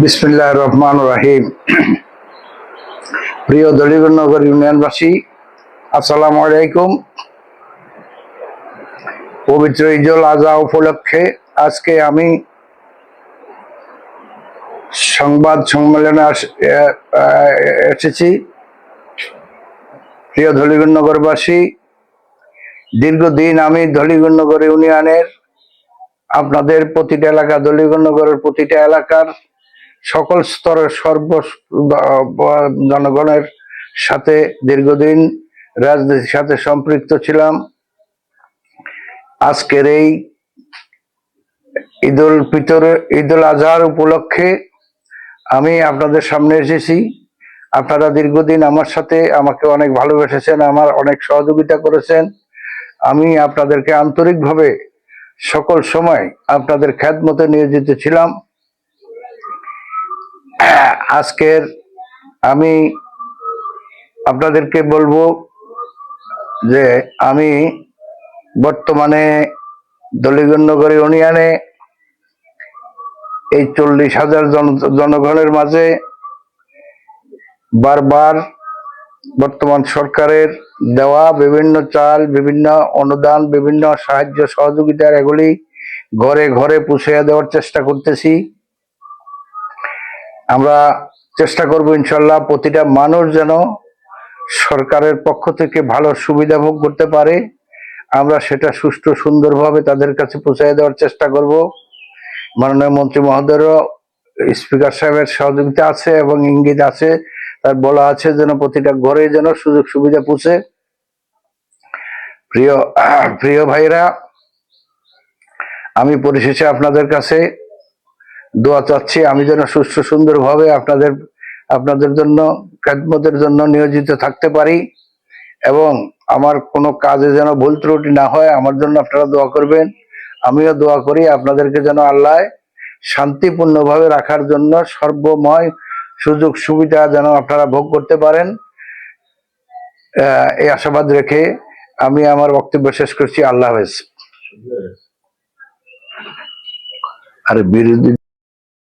বিসমিল্লাহির রহমানির রহিম। প্রিয় দলিগণনগর ইউনিয়নবাসী, আসসালামু আলাইকুম। পবিত্র ঈদুল আজহা উপলক্ষে আজকে আমি সংবাদ সম্মেলনে এসেছি। প্রিয় দলিগণনগরবাসী, দীর্ঘদিন আমি দলিগণনগর ইউনিয়নের আপনাদের প্রতিটা এলাকা, দলিগণনগরের প্রতিটা এলাকার সকল স্তরের জনগণের সাথে দীর্ঘদিন রাজনীতির সাথে সম্পৃক্ত ছিলাম। আজকের এই ঈদুল আজহার উপলক্ষে আমি আপনাদের সামনে এসেছি। আপনারা দীর্ঘদিন আমার সাথে আমাকে অনেক ভালোবেসেছেন, আমার অনেক সহযোগিতা করেছেন। আমি আপনাদেরকে আন্তরিকভাবে সকল সময় আপনাদের খেদমতে নিয়োজিত ছিলাম। আজকের আমি আপনাদেরকে বলবো যে আমি বর্তমানে দলিগণনগর ইউনিয়নে এই 40,000 জনগণের মাঝে বারবার বর্তমান সরকারের দেওয়া বিভিন্ন চাল, বিভিন্ন অনুদান, বিভিন্ন সাহায্য সহযোগিতার এগুলি ঘরে ঘরে পৌঁছে দেওয়ার চেষ্টা করতেছি। আমরা চেষ্টা করব ইনশাল্লাহ প্রতিটা মানুষ যেন সরকারের পক্ষ থেকে ভালো সুবিধা ভোগ করতে পারে, আমরা সেটা সুষ্ঠু সুন্দরভাবে তাদের কাছে পৌঁছে দেওয়ার চেষ্টা করব। মাননীয় মন্ত্রী মহোদয়েরও স্পিকার সাহেবের সহযোগিতা আছে এবং ইঙ্গিত আছে, তার বলা আছে যেন প্রতিটা ঘরে যেন সুযোগ সুবিধা পৌঁছে। প্রিয় ভাইরা, আমি পরিশেষে আপনাদের কাছে দোয়া চাচ্ছি আমি যেন সুষ্ঠু সুন্দরভাবে আপনাদের জন্য খেদমতের জন্য নিয়োজিত থাকতে পারি এবং আমার কোনো কাজে যেন ভুল ত্রুটি না হয়, আমার জন্য আপনারা দোয়া করবেন। আমিও দোয়া করি আপনাদেরকে যেন আল্লাহ শান্তিপূর্ণভাবে রাখার জন্য সর্বময় সুযোগ সুবিধা যেন আপনারা ভোগ করতে পারেন, এই আশাবাদ রেখে আমি আমার বক্তব্য শেষ করছি। আল্লাহ হাফেজ। আরে বিরোধী